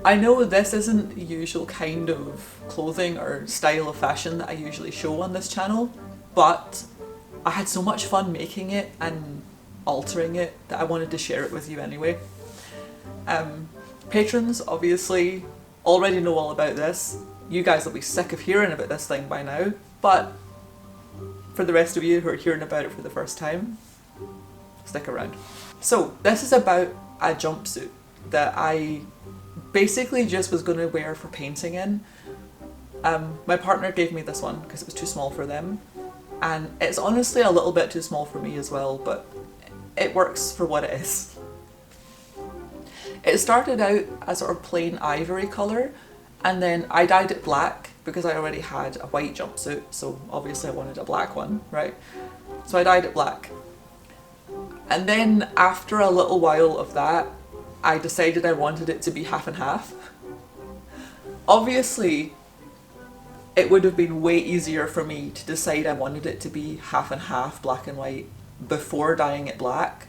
I know this isn't the usual kind of clothing or style of fashion that I usually show on this channel, but I had so much fun making it and altering it that I wanted to share it with you anyway. Patrons obviously already know all about this. You guys will be sick of hearing about this thing by now, but for the rest of you who are hearing about it for the first time, stick around. So this is about a jumpsuit that I basically just was going to wear for painting in. My partner gave me this one because it was too small for them, and it's honestly a little bit too small for me as well, but it works for what it is. It started out as sort of plain ivory colour, and then I dyed it black because I already had a white jumpsuit, so obviously I wanted a black one, right? So I dyed it black. And then after a little while of that, I decided I wanted it to be half and half. Obviously, it would have been way easier for me to decide I wanted it to be half and half, black and white, before dyeing it black,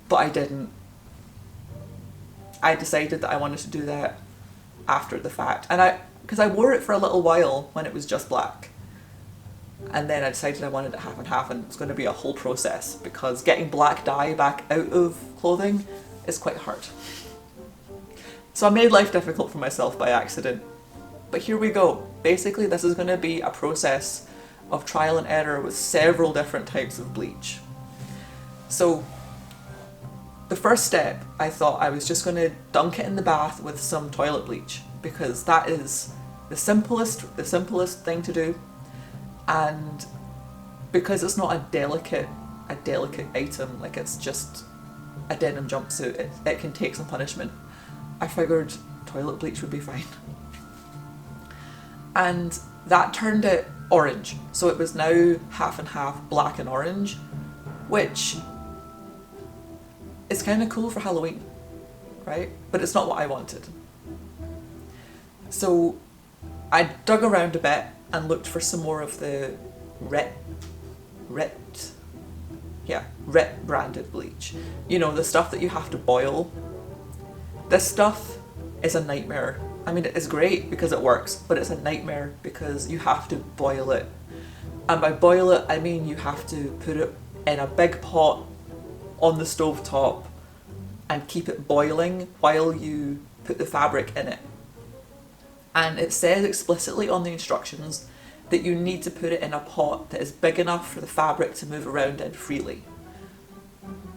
but I didn't. I decided that I wanted to do that after the fact, and because I wore it for a little while when it was just black, and then I decided I wanted it half and half, and it's going to be a whole process because getting black dye back out of clothing is quite hard. So I made life difficult for myself by accident. But here we go. Basically, this is going to be a process of trial and error with several different types of bleach. So the first step, I thought I was just going to dunk it in the bath with some toilet bleach, because that is the simplest thing to do, and because it's not a delicate item, like it's just a denim jumpsuit, it can take some punishment. I figured toilet bleach would be fine. And that turned it orange, so it was now half and half black and orange, which is kind of cool for Halloween, right? But it's not what I wanted. So I dug around a bit and looked for some more of the Ret branded bleach. You know, the stuff that you have to boil. This stuff is a nightmare. I mean, it is great because it works, but it's a nightmare because you have to boil it. And by boil it, I mean you have to put it in a big pot on the stove top and keep it boiling while you put the fabric in it. And it says explicitly on the instructions that you need to put it in a pot that is big enough for the fabric to move around in freely.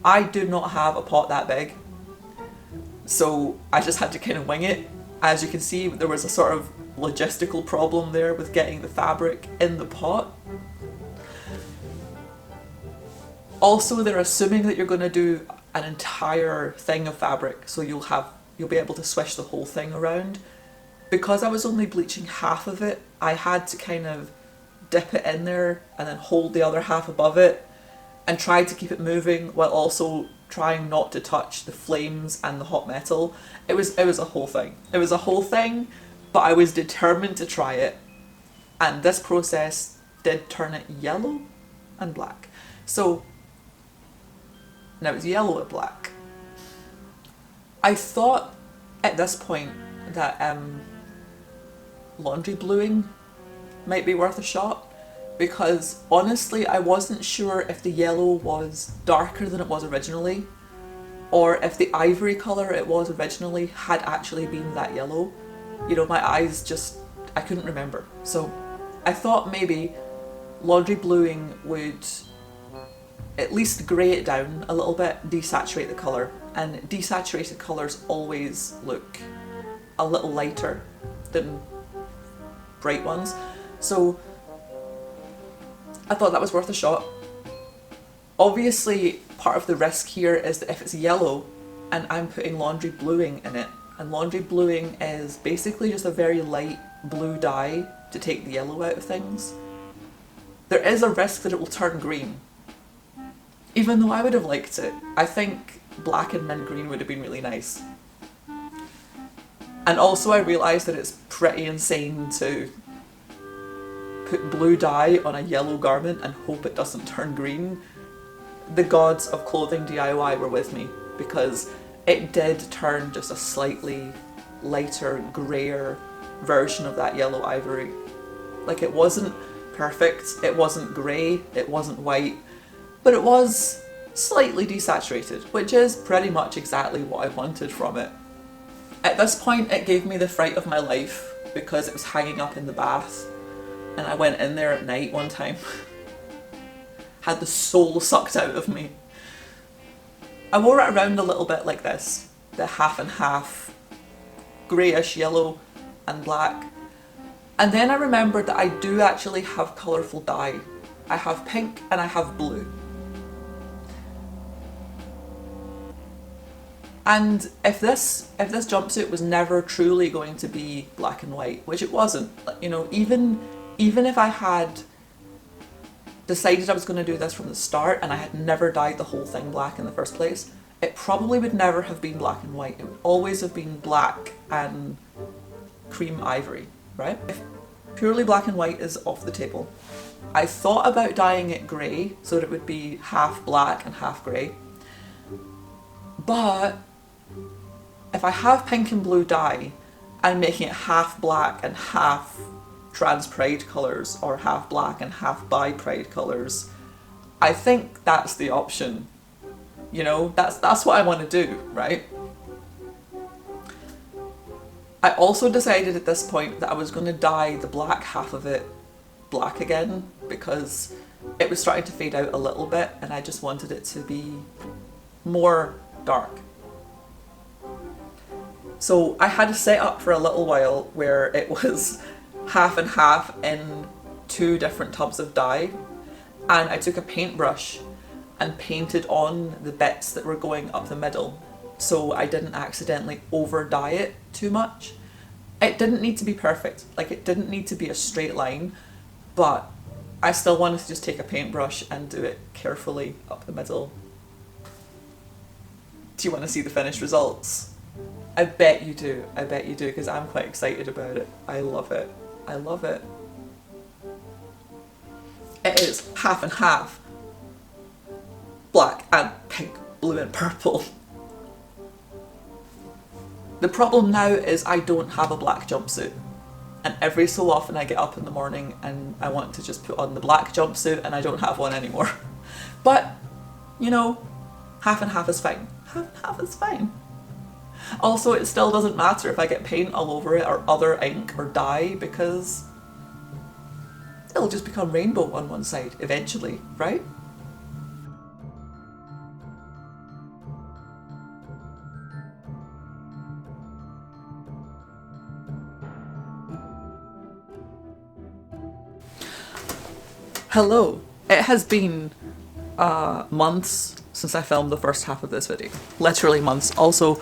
I do not have a pot that big, so I just had to kind of wing it. As you can see, there was a sort of logistical problem there with getting the fabric in the pot. Also, they're assuming that you're going to do an entire thing of fabric, so you'll be able to swish the whole thing around. Because I was only bleaching half of it, I had to kind of dip it in there and then hold the other half above it and try to keep it moving while also trying not to touch the flames and the hot metal. It was a whole thing. It was a whole thing, but I was determined to try it. And this process did turn it yellow and black. So now it's yellow and black. I thought at this point that laundry bluing might be worth a shot, because honestly I wasn't sure if the yellow was darker than it was originally, or if the ivory colour it was originally had actually been that yellow. You know, my eyes just, I couldn't remember. So I thought maybe laundry bluing would at least grey it down a little bit, desaturate the colour, and desaturated colours always look a little lighter than bright ones. So I thought that was worth a shot. Obviously, part of the risk here is that if it's yellow and I'm putting laundry bluing in it, and laundry bluing is basically just a very light blue dye to take the yellow out of things, there is a risk that it will turn green. Even though I would have liked it, I think black and mint green would have been really nice. And also I realised that it's pretty insane to put blue dye on a yellow garment and hope it doesn't turn green. The gods of clothing DIY were with me, because it did turn just a slightly lighter, grayer version of that yellow ivory. Like, it wasn't perfect, it wasn't grey, it wasn't white, but it was slightly desaturated, which is pretty much exactly what I wanted from it. At this point, it gave me the fright of my life because it was hanging up in the bath, and I went in there at night one time. Had the soul sucked out of me. I wore it around a little bit like this, the half and half, greyish yellow and black. And then I remembered that I do actually have colourful dye. I have pink and I have blue. And if this jumpsuit was never truly going to be black and white, which it wasn't, you know, even if I had decided I was going to do this from the start and I had never dyed the whole thing black in the first place, it probably would never have been black and white. It would always have been black and cream ivory, right? If purely black and white is off the table, I thought about dyeing it grey so that it would be half black and half grey. But if I have pink and blue dye, I'm making it half black and half trans pride colours, or half black and half bi pride colours. I think that's the option. You know, that's what I want to do, right? I also decided at this point that I was going to dye the black half of it black again because it was starting to fade out a little bit and I just wanted it to be more dark. So I had a setup for a little while where it was half and half in 2 different tubs of dye, and I took a paintbrush and painted on the bits that were going up the middle so I didn't accidentally over dye it too much. It didn't need to be perfect, like it didn't need to be a straight line, but I still wanted to just take a paintbrush and do it carefully up the middle. Do you want to see the finished results? I bet you do, because I'm quite excited about it. I love it. I love it. It is half and half. Black and pink, blue and purple. The problem now is I don't have a black jumpsuit. And every so often I get up in the morning and I want to just put on the black jumpsuit and I don't have one anymore. But, you know, half and half is fine. Half and half is fine. Also, it still doesn't matter if I get paint all over it or other ink or dye because it'll just become rainbow on one side eventually, right? Hello. It has been months since I filmed the first half of this video. Literally months. Also,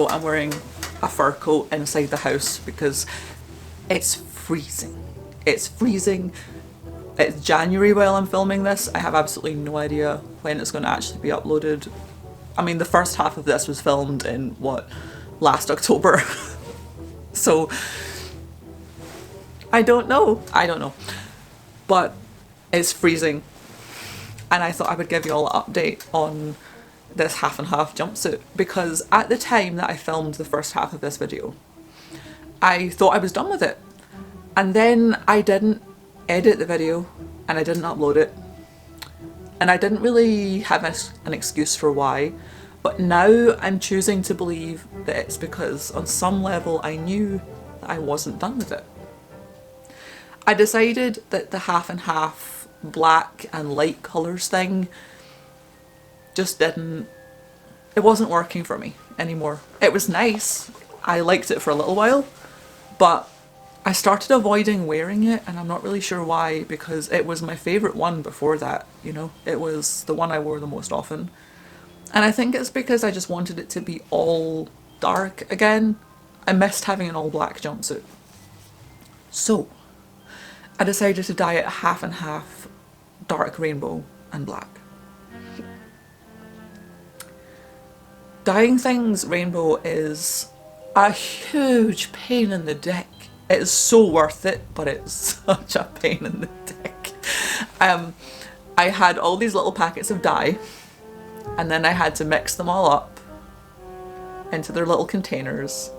I'm wearing a fur coat inside the house because it's freezing. It's freezing. It's January while I'm filming this. I have absolutely no idea when it's going to actually be uploaded. I mean, the first half of this was filmed in, what, last October? So, I don't know. But it's freezing. And I thought I would give you all an update on this half and half jumpsuit because at the time that I filmed the first half of this video, I thought I was done with it. And then I didn't edit the video and I didn't upload it. And I didn't really have an excuse for why, but now I'm choosing to believe that it's because on some level I knew that I wasn't done with it. I decided that the half and half black and light colours thing just it wasn't working for me anymore. It was nice, I liked it for a little while, but I started avoiding wearing it and I'm not really sure why because it was my favourite one before that, you know, it was the one I wore the most often. And I think it's because I just wanted it to be all dark again. I missed having an all black jumpsuit. So I decided to dye it half and half dark rainbow and black. Dyeing things rainbow is a huge pain in the dick. It's so worth it, but it's such a pain in the dick. I had all these little packets of dye and then I had to mix them all up into their little containers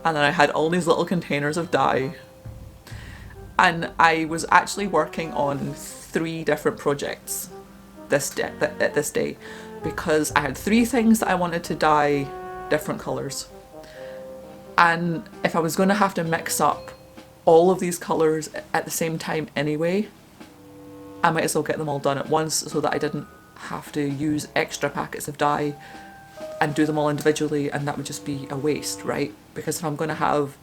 and then I had all these little containers of dye, and I was actually working on 3 different projects at this day, because I had 3 things that I wanted to dye different colours, and if I was going to have to mix up all of these colours at the same time anyway, I might as well get them all done at once so that I didn't have to use extra packets of dye and do them all individually, and that would just be a waste, right? Because if I'm going to have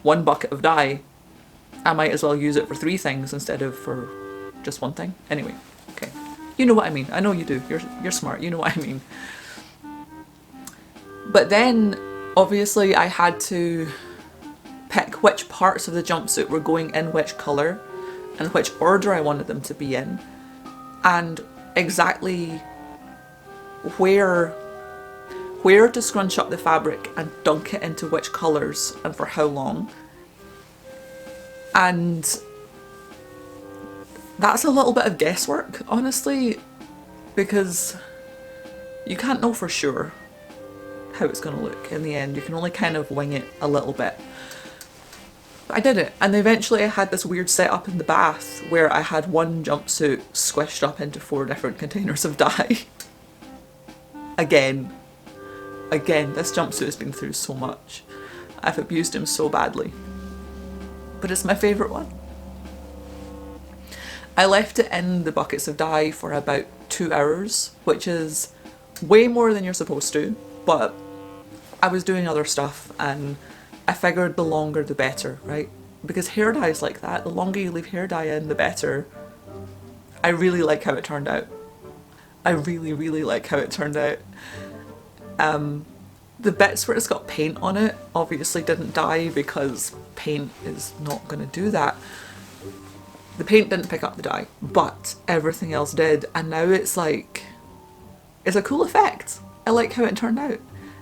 1 bucket of dye, I might as well use it for 3 things instead of for just 1 thing. Anyway, okay. You know what I mean. I know you do. You're smart. You know what I mean. But then, obviously, I had to pick which parts of the jumpsuit were going in which colour and which order I wanted them to be in, and exactly where to scrunch up the fabric and dunk it into which colours and for how long. And that's a little bit of guesswork, honestly, because you can't know for sure how it's going to look in the end. You can only kind of wing it a little bit. But I did it, and eventually I had this weird setup in the bath where I had 1 jumpsuit squished up into 4 different containers of dye. Again, this jumpsuit has been through so much. I've abused him so badly. But it's my favourite one. I left it in the buckets of dye for about 2 hours, which is way more than you're supposed to, but I was doing other stuff and I figured the longer the better, right? Because hair dye is like that. The longer you leave hair dye in, the better. I really like how it turned out. I really, really like how it turned out. The bits where it's got paint on it obviously didn't dye because paint is not going to do that. The paint didn't pick up the dye, but everything else did, and now it's like, it's a cool effect. I like how it turned out.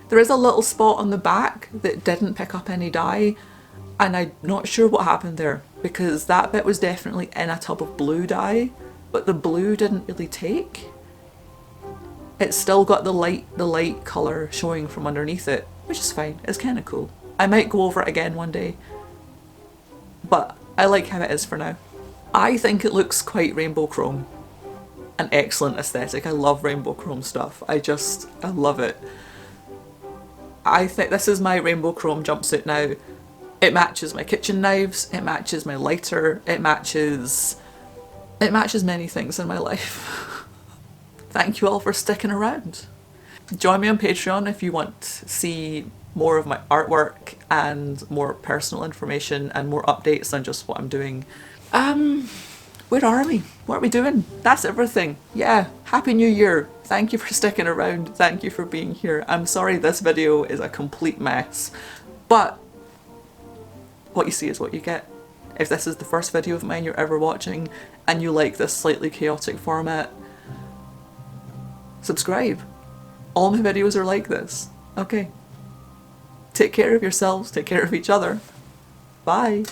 There is a little spot on the back that didn't pick up any dye, and I'm not sure what happened there, because that bit was definitely in a tub of blue dye, but the blue didn't really take. It's still got the light colour showing from underneath it, which is fine. It's kind of cool. I might go over it again one day, but I like how it is for now. I think it looks quite rainbow chrome. An excellent aesthetic. I love rainbow chrome stuff. I love it. I think this is my rainbow chrome jumpsuit now. It matches my kitchen knives, it matches my lighter, it matches many things in my life. Thank you all for sticking around. Join me on Patreon if you want to see more of my artwork and more personal information and more updates than just what I'm doing. Where are we? What are we doing? That's everything. Yeah, Happy New Year. Thank you for sticking around. Thank you for being here. I'm sorry this video is a complete mess, but what you see is what you get. If this is the first video of mine you're ever watching and you like this slightly chaotic format, subscribe. All my videos are like this. Okay. Take care of yourselves, take care of each other. Bye.